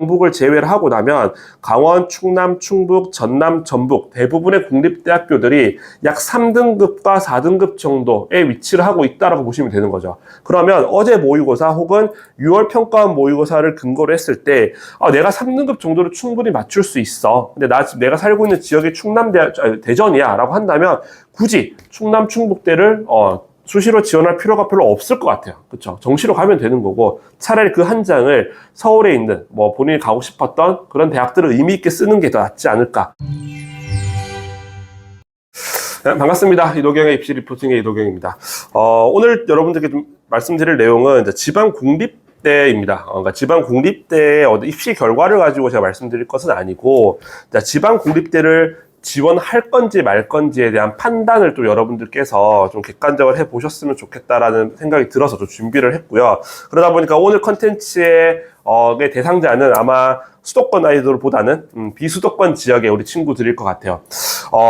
경북을 제외를 하고 나면 강원, 충남, 충북, 전남, 전북 대부분의 국립대학교들이 약 3등급과 4등급 정도에 위치를 하고 있다고 보시면 되는 거죠. 그러면 어제 모의고사 혹은 6월 평가원 모의고사를 근거로 했을 때 내가 3등급 정도를 충분히 맞출 수 있어. 근데 내가 살고 있는 지역이 대전이야 라고 한다면 굳이 충남, 충북대를 수시로 지원할 필요가 별로 없을 것 같아요. 그렇죠? 정시로 가면 되는 거고 차라리 그 한 장을 서울에 있는 본인이 가고 싶었던 그런 대학들을 의미 있게 쓰는 게 더 낫지 않을까. 네, 반갑습니다. 이도경의 입시 리포팅의 이도경입니다. 오늘 여러분들께 좀 말씀드릴 내용은 이제 지방 공립대입니다. 그러니까 지방 공립대의 입시 결과를 가지고 제가 말씀드릴 것은 아니고 지방 공립대를 지원할 건지 말 건지에 대한 판단을 또 여러분들께서 좀 객관적으로 해보셨으면 좋겠다라는 생각이 들어서 좀 준비를 했고요. 그러다 보니까 오늘 컨텐츠의 대상자는 아마 수도권 아이돌보다는 비수도권 지역의 우리 친구들일 것 같아요.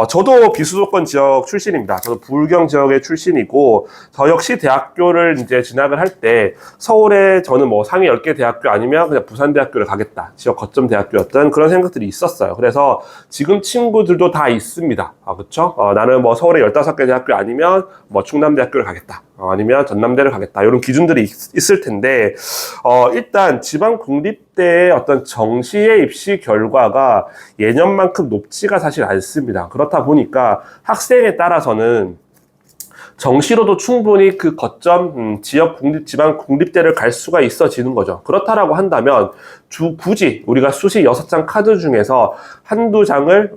저도 비수도권 지역 출신입니다. 저도 부울경 지역의 출신이고, 저 역시 대학교를 이제 진학을 할 때, 서울에 저는 상위 10개 대학교 아니면 그냥 부산대학교를 가겠다. 지역 거점 대학교였던 그런 생각들이 있었어요. 그래서 지금 친구들도 다 있습니다. 그쵸? 나는 서울에 15개 대학교 아니면 충남대학교를 가겠다. 아니면 전남대를 가겠다. 이런 기준들이 있을 텐데, 일단 지방 공립대의 어떤 정시의 입시 결과가 예년만큼 높지가 사실 않습니다. 그렇다 보니까 학생에 따라서는 정시로도 충분히 그 거점 지역 지방 공립대를 갈 수가 있어지는 거죠. 그렇다라고 한다면 굳이 우리가 수시 6장 카드 중에서 한두 장을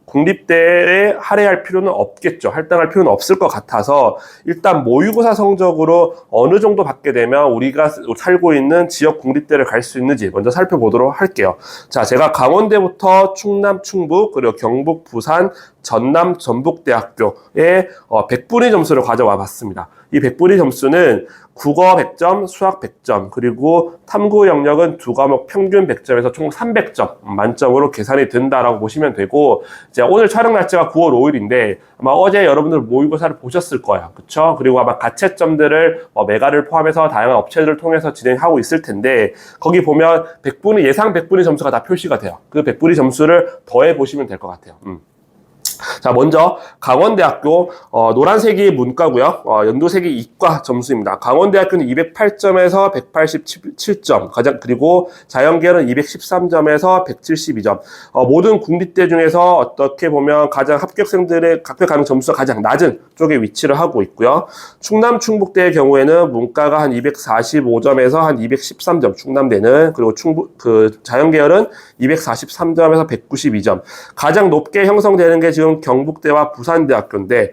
공립대에 할애할 필요는 없겠죠. 할당할 필요는 없을 것 같아서 일단 모의고사 성적으로 어느 정도 받게 되면 우리가 살고 있는 지역 공립대를 갈 수 있는지 먼저 살펴보도록 할게요. 자, 제가 강원대부터 충남, 충북, 그리고 경북, 부산, 전남, 전북대학교의 100분위 점수를 가져와 봤습니다. 이 100분위 점수는 국어 100점, 수학 100점, 그리고 탐구 영역은 두 과목 평균 100점에서 총 300점 만점으로 계산이 된다라고 보시면 되고, 이제 오늘 촬영 날짜가 9월 5일인데 아마 어제 여러분들 모의고사를 보셨을 거예요. 그쵸? 그리고 아마 가채점들을 메가를 포함해서 다양한 업체들을 통해서 진행하고 있을 텐데, 거기 보면 예상 100분위 점수가 다 표시가 돼요. 그 100분위 점수를 더해 보시면 될 것 같아요. 자, 먼저 강원대학교 노란색이 문과고요. 연두색이 이과 점수입니다. 강원대학교는 208점에서 187점, 그리고 자연계열은 213점에서 172점. 모든 국립대 중에서 어떻게 보면 가장 합격생들의 합격 가능 점수가 가장 낮은 쪽에 위치를 하고 있고요. 충남 충북대의 경우에는 문과가 한 245점에서 한 213점, 충남대는, 그리고 자연계열은 243점에서 192점. 가장 높게 형성되는 게 지금 경북대와 부산대학교인데,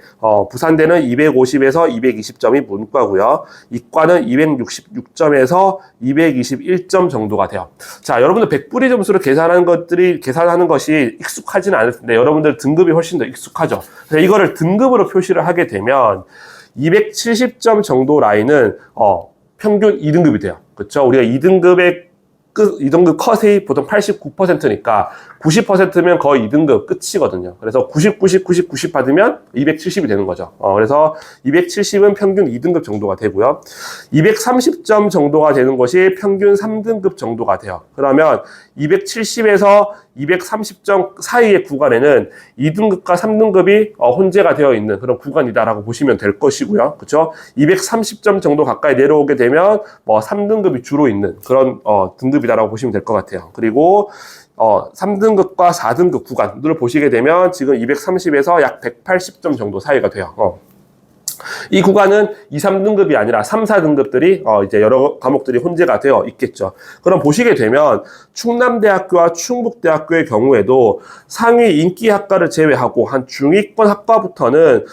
부산대는 250에서 220점이 문과고요. 이과는 266점에서 221점 정도가 돼요. 자, 여러분들 100분위 점수를 계산하는 것이 익숙하지는 않을 텐데, 여러분들 등급이 훨씬 더 익숙하죠. 그래서 이거를 등급으로 표시를 하게 되면 270점 정도 라인은 평균 2등급이 돼요. 그렇죠? 우리가 2등급 컷이 보통 89%니까 90%면 거의 2등급 끝이거든요. 그래서 90, 90, 90, 90 받으면 270이 되는 거죠. 그래서 270은 평균 2등급 정도가 되고요. 230점 정도가 되는 것이 평균 3등급 정도가 돼요. 그러면 270에서 230점 사이의 구간에는 2등급과 3등급이 혼재가 되어 있는 그런 구간이다라고 보시면 될 것이고요. 그렇죠? 230점 정도 가까이 내려오게 되면 3등급이 주로 있는 그런 등급이다라고 보시면 될 것 같아요. 그리고 3등급과 4등급 구간들을 보시게 되면 지금 230에서 약 180점 정도 사이가 돼요. 이 구간은 2, 3등급이 아니라 3, 4등급들이 이제 여러 과목들이 혼재가 되어 있겠죠. 그럼 보시게 되면 충남대학교와 충북대학교의 경우에도 상위 인기 학과를 제외하고 한 중위권 학과부터는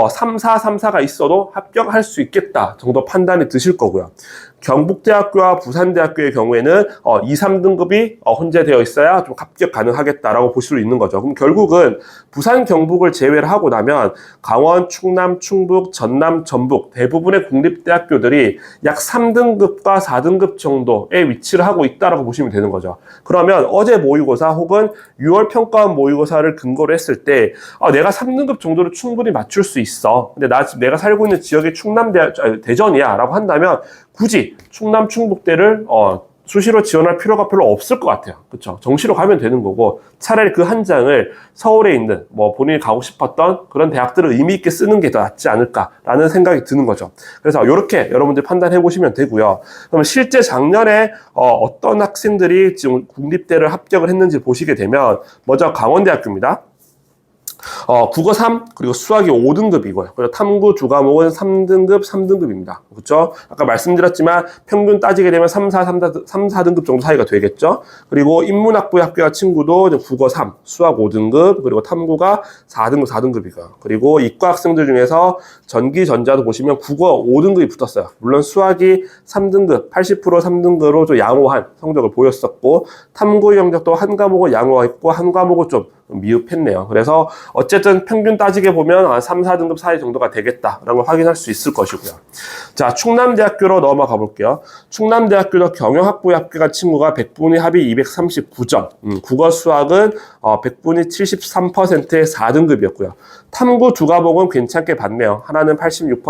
3, 4, 3, 4가 있어도 합격할 수 있겠다 정도 판단이 드실 거고요. 경북대학교와 부산대학교의 경우에는 2, 3등급이 혼재되어 있어야 좀 합격 가능하겠다라고 볼 수 있는 거죠. 그럼 결국은 부산, 경북을 제외를 하고 나면 강원, 충남, 충북, 전남, 전북 대부분의 국립대학교들이 약 3등급과 4등급 정도에 위치를 하고 있다라고 보시면 되는 거죠. 그러면 어제 모의고사 혹은 6월 평가원 모의고사를 근거로 했을 때 내가 3등급 정도를 충분히 맞출 수 있어. 근데 내가 살고 있는 지역이 대전이야 라고 한다면 굳이 충남 충북대를 수시로 지원할 필요가 별로 없을 것 같아요. 그렇죠? 정시로 가면 되는 거고 차라리 그 한 장을 서울에 있는 뭐 본인이 가고 싶었던 그런 대학들을 의미 있게 쓰는 게 더 낫지 않을까라는 생각이 드는 거죠. 그래서 이렇게 여러분들 판단해 보시면 되고요. 그럼 실제 작년에 어떤 학생들이 지금 국립대를 합격을 했는지 보시게 되면 먼저 강원대학교입니다. 국어 3, 그리고 수학이 5등급이고요. 그리고 탐구 두 과목은 3등급, 3등급입니다. 그렇죠? 아까 말씀드렸지만 평균 따지게 되면 3, 4등급 정도 사이가 되겠죠? 그리고 인문학부에 합격한 친구도 국어 3, 수학 5등급, 그리고 탐구가 4등급, 4등급이고요. 그리고 이과 학생들 중에서 전기, 전자도 보시면 국어 5등급이 붙었어요. 물론 수학이 3등급, 80% 3등급으로 좀 양호한 성적을 보였었고, 탐구 영역도 한 과목은 양호했고, 한 과목은 좀 미흡했네요. 그래서 어쨌든 평균 따지게 보면 한 3, 4등급 사이 정도가 되겠다라는 걸 확인할 수 있을 것이고요. 자, 충남대학교로 넘어가 볼게요. 충남대학교도 경영학부에 합격한 친구가 100분위 합이 239점, 국어 수학은 100분위 73%의 4등급이었고요. 탐구 두 과목은 괜찮게 봤네요. 하나는 86%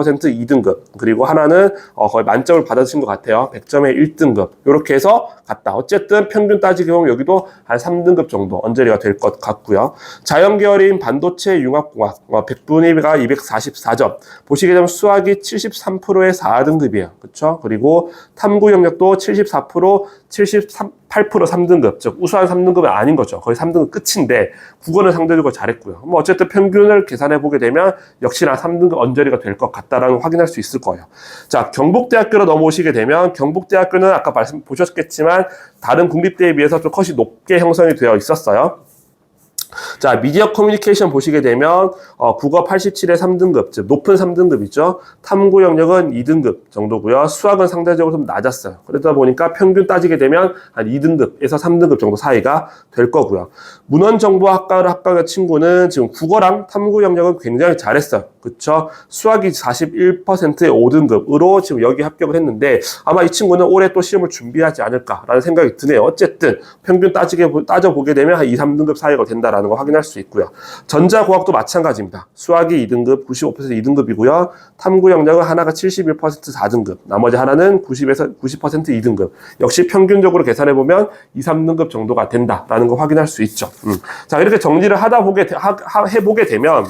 2등급, 그리고 하나는 거의 만점을 받으신 것 같아요. 100점에 1등급. 이렇게 해서 갔다. 어쨌든 평균 따지게 보면 여기도 한 3등급 정도 언저리가 될 것 같고요. 자연계열인 반도체 융합공학 100분위가 244점. 보시게 되면 수학이 73%의 4등급이에요. 그렇죠? 그리고 탐구 영역도 74%, 8% 3등급, 즉 우수한 3등급은 아닌 거죠. 거의 3등급 끝인데 국어는 상대적으로 잘했고요. 뭐 어쨌든 평균을 계산해 보게 되면 역시나 3등급 언저리가 될 것 같다라는 걸 확인할 수 있을 거예요. 자, 경북대학교로 넘어오시게 되면 경북대학교는 아까 보셨겠지만 다른 국립대에 비해서 좀 컷이 높게 형성이 되어 있었어요. 자, 미디어 커뮤니케이션 보시게 되면 국어 87에 3등급, 즉 높은 3등급이죠. 탐구 영역은 2등급 정도고요. 수학은 상대적으로 좀 낮았어요. 그러다 보니까 평균 따지게 되면 한 2등급에서 3등급 정도 사이가 될 거고요. 문헌정보학과를 합격한 친구는 지금 국어랑 탐구 영역은 굉장히 잘했어요. 그쵸? 수학이 41%의 5등급으로 지금 여기 합격을 했는데 아마 이 친구는 올해 또 시험을 준비하지 않을까라는 생각이 드네요. 어쨌든 평균 따져보게 되면 한 2, 3등급 사이가 된다라는 걸 확인할 수 있고요. 전자공학도 마찬가지입니다. 수학이 2등급, 95% 2등급이고요. 탐구 영역은 하나가 71% 4등급, 나머지 하나는 90에서 90% 2등급. 역시 평균적으로 계산해보면 2, 3등급 정도가 된다라는 걸 확인할 수 있죠. 자, 이렇게 정리를 해보게 되면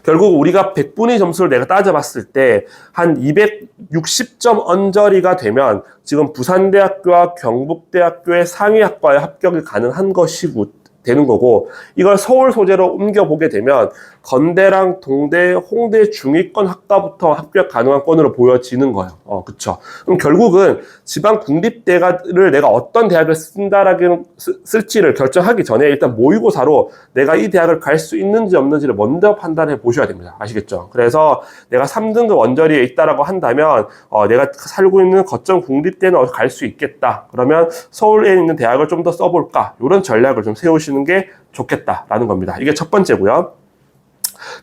결국 우리가 100분위 점수를 내가 따져봤을 때 한 260점 언저리가 되면 지금 부산대학교와 경북대학교의 상위학과에 합격이 가능한 것이고 되는 거고, 이걸 서울 소재로 옮겨보게 되면 건대랑 동대, 홍대 중위권 학과부터 합격 가능한 권으로 보여지는 거예요. 그쵸. 그럼 결국은 지방 국립대를 내가 어떤 대학을 쓸지를 결정하기 전에 일단 모의고사로 내가 이 대학을 갈 수 있는지 없는지를 먼저 판단해 보셔야 됩니다. 아시겠죠? 그래서 내가 3등급 언저리에 있다라고 한다면 내가 살고 있는 거점 국립대는 갈 수 있겠다. 그러면 서울에 있는 대학을 좀 더 써볼까? 이런 전략을 좀 세우시는 게 좋겠다라는 겁니다. 이게 첫 번째고요.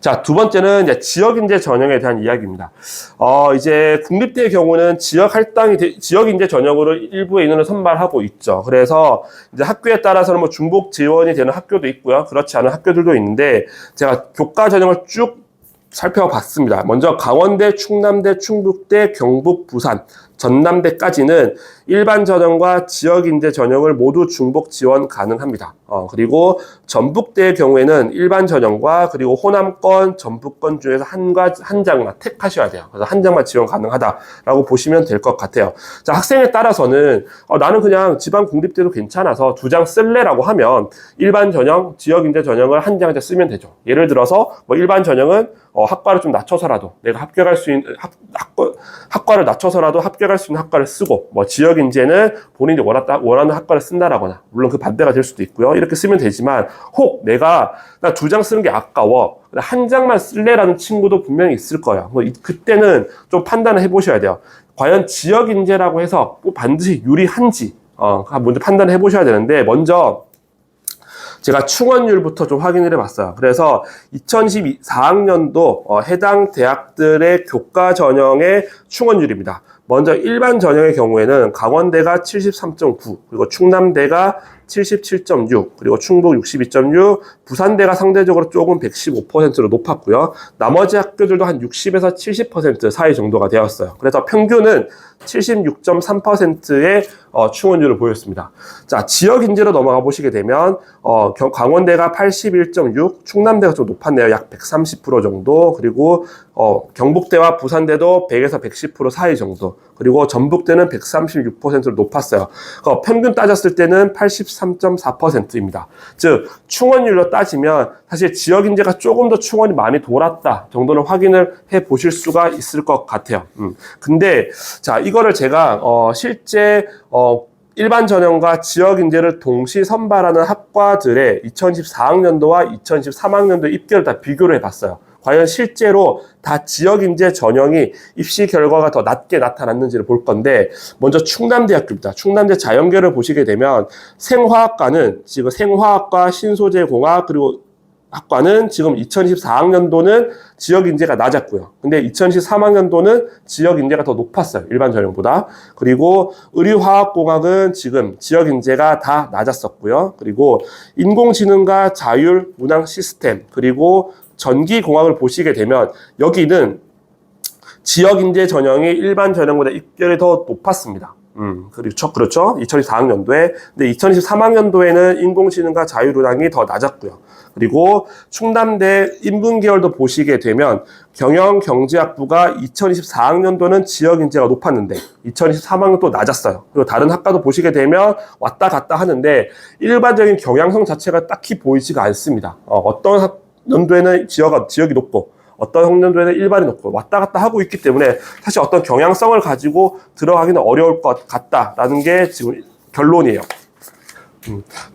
자, 두 번째는 이제 지역인재 전형에 대한 이야기입니다. 이제 국립대의 경우는 지역인재 전형으로 일부의 인원을 선발하고 있죠. 그래서 이제 학교에 따라서는 뭐 중복 지원이 되는 학교도 있고요. 그렇지 않은 학교들도 있는데 제가 교과 전형을 쭉 살펴봤습니다. 먼저 강원대, 충남대, 충북대, 경북, 부산, 전남대까지는 일반 전형과 지역인재 전형을 모두 중복 지원 가능합니다. 그리고 전북대의 경우에는 일반 전형과 그리고 호남권, 전북권 중에서 한 장만 택하셔야 돼요. 그래서 한 장만 지원 가능하다라고 보시면 될 것 같아요. 자, 학생에 따라서는 나는 그냥 지방 국립대도 괜찮아서 2장 쓸래라고 하면 일반 전형, 지역인재 전형을 한 장 쓰면 되죠. 예를 들어서 뭐 일반 전형은 학과를 좀 낮춰서라도 내가 합격할 수 있는 학과를 낮춰서라도 합격할 수 있는 학과를 쓰고, 뭐 지역인재는 본인이 원하는 학과를 쓴다라거나, 물론 그 반대가 될 수도 있고요. 이렇게 쓰면 되지만 혹 나 2장 쓰는 게 아까워, 한 장만 쓸래라는 친구도 분명히 있을 거예요. 그때는 좀 판단을 해보셔야 돼요. 과연 지역인재라고 해서 반드시 유리한지 먼저 판단을 해보셔야 되는데, 먼저 제가 충원율부터 좀 확인을 해봤어요. 그래서 2014학년도 해당 대학들의 교과 전형의 충원율입니다. 먼저 일반 전형의 경우에는 강원대가 73.9, 그리고 충남대가 77.6, 그리고 충북 62.6, 부산대가 상대적으로 조금 115%로 높았고요. 나머지 학교들도 한 60에서 70% 사이 정도가 되었어요. 그래서 평균은 76.3%의 충원율을 보였습니다. 자, 지역 인재로 넘어가 보시게 되면 강원대가 81.6, 충남대가 좀 높았네요. 약 130% 정도. 그리고 경북대와 부산대도 100에서 110% 사이 정도. 그리고 전북대는 136%로 높았어요. 평균 따졌을 때는 83.4%입니다. 즉 충원율로 따지면 사실 지역 인재가 조금 더 충원이 많이 돌았다 정도는 확인을 해 보실 수가 있을 것 같아요. 근데 자, 이거를 제가 실제 일반 전형과 지역 인재를 동시 선발하는 학과들의 2014학년도와 2013학년도 입결을 다 비교를 해봤어요. 과연 실제로 다 지역 인재 전형이 입시 결과가 더 낮게 나타났는지를 볼 건데, 먼저 충남대학교입니다. 충남대 자연계를 보시게 되면 생화학과는 지금 생화학과, 신소재공학, 그리고 학과는 지금 2024학년도는 지역 인재가 낮았고요. 근데 2023학년도는 지역 인재가 더 높았어요. 일반 전형보다. 그리고 의류화학공학은 지금 지역 인재가 다 낮았었고요. 그리고 인공지능과 자율 문항 시스템, 그리고 전기공학을 보시게 되면 여기는 지역 인재 전형이 일반 전형보다 입결이 더 높았습니다. 그렇죠. 2024학년도에. 근데 2023학년도에는 인공지능과 자율운항이 더 낮았고요. 그리고 충남대 인문계열도 보시게 되면 경영경제학부가 2024학년도는 지역 인재가 높았는데 2023학년 또 낮았어요. 그리고 다른 학과도 보시게 되면 왔다 갔다 하는데 일반적인 경향성 자체가 딱히 보이지가 않습니다. 어떤 연도에는 지역이 높고 어떤 학년도에는 일반이 높고 왔다 갔다 하고 있기 때문에 사실 어떤 경향성을 가지고 들어가기는 어려울 것 같다라는 게 지금 결론이에요.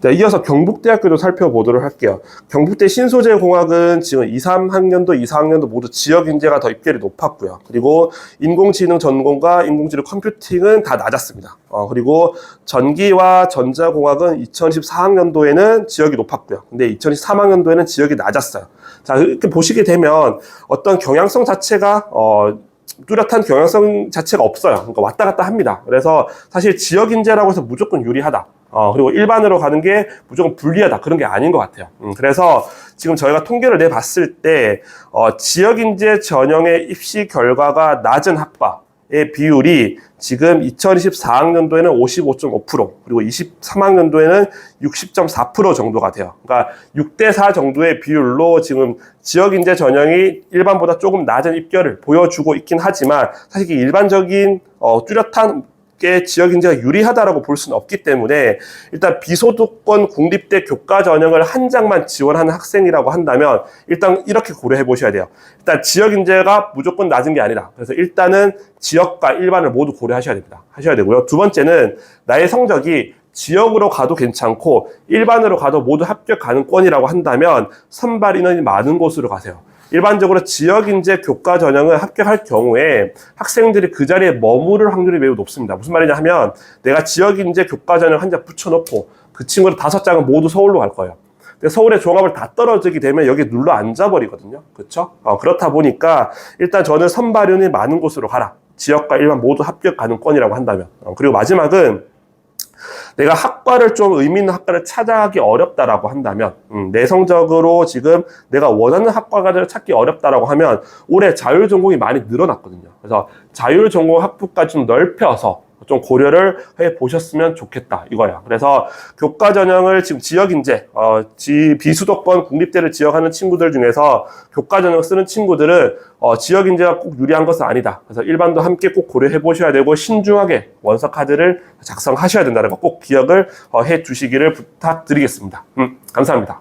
자, 이어서 경북대학교도 살펴보도록 할게요. 경북대 신소재공학은 지금 2, 3학년도, 4학년도 모두 지역 인재가 더 입결이 높았고요. 그리고 인공지능 전공과 인공지능 컴퓨팅은 다 낮았습니다. 그리고 전기와 전자공학은 2014학년도에는 지역이 높았고요. 근데 2013학년도에는 지역이 낮았어요. 자, 이렇게 보시게 되면 어떤 경향성 자체가 뚜렷한 경향성 자체가 없어요. 그러니까 왔다 갔다 합니다. 그래서 사실 지역 인재라고 해서 무조건 유리하다. 그리고 일반으로 가는 게 무조건 불리하다. 그런 게 아닌 것 같아요. 그래서 지금 저희가 통계를 내봤을 때, 지역인재 전형의 입시 결과가 낮은 학과의 비율이 지금 2024학년도에는 55.5%, 그리고 23학년도에는 60.4% 정도가 돼요. 그러니까 6대4 정도의 비율로 지금 지역인재 전형이 일반보다 조금 낮은 입결을 보여주고 있긴 하지만, 사실 일반적인, 뚜렷한 지역 인재가 유리하다라고 볼 수는 없기 때문에 일단 비소득권 공립대 교과 전형을 한 장만 지원하는 학생이라고 한다면 일단 이렇게 고려해 보셔야 돼요. 일단 지역 인재가 무조건 낮은 게 아니다. 그래서 일단은 지역과 일반을 모두 고려하셔야 됩니다. 하셔야 되고요. 두 번째는 나의 성적이 지역으로 가도 괜찮고 일반으로 가도 모두 합격 가능권이라고 한다면 선발 인원이 많은 곳으로 가세요. 일반적으로 지역인재 교과 전형을 합격할 경우에 학생들이 그 자리에 머무를 확률이 매우 높습니다. 무슨 말이냐 하면 내가 지역인재 교과 전형 한 장 붙여놓고 그 친구들 5장은 모두 서울로 갈 거예요. 근데 서울의 종합을 다 떨어지게 되면 여기 눌러 앉아버리거든요. 그렇죠? 그렇다 보니까 일단 저는 선발인이 많은 곳으로 가라. 지역과 일반 모두 합격 가능권이라고 한다면. 그리고 마지막은 내가 학과를 좀 의미 있는 학과를 찾아가기 어렵다라고 한다면, 내 성적으로 지금 내가 원하는 학과를 찾기 어렵다라고 하면 올해 자율전공이 많이 늘어났거든요. 그래서 자율전공 학부까지 좀 넓혀서 좀 고려를 해 보셨으면 좋겠다 이거야. 그래서 교과 전형을 지금 지역인재, 비수도권 국립대를 지역하는 친구들 중에서 교과 전형 쓰는 친구들은 지역인재가 꼭 유리한 것은 아니다. 그래서 일반도 함께 꼭 고려해 보셔야 되고 신중하게 원서 카드를 작성하셔야 된다는 거 꼭 기억을 해 주시기를 부탁드리겠습니다. 감사합니다.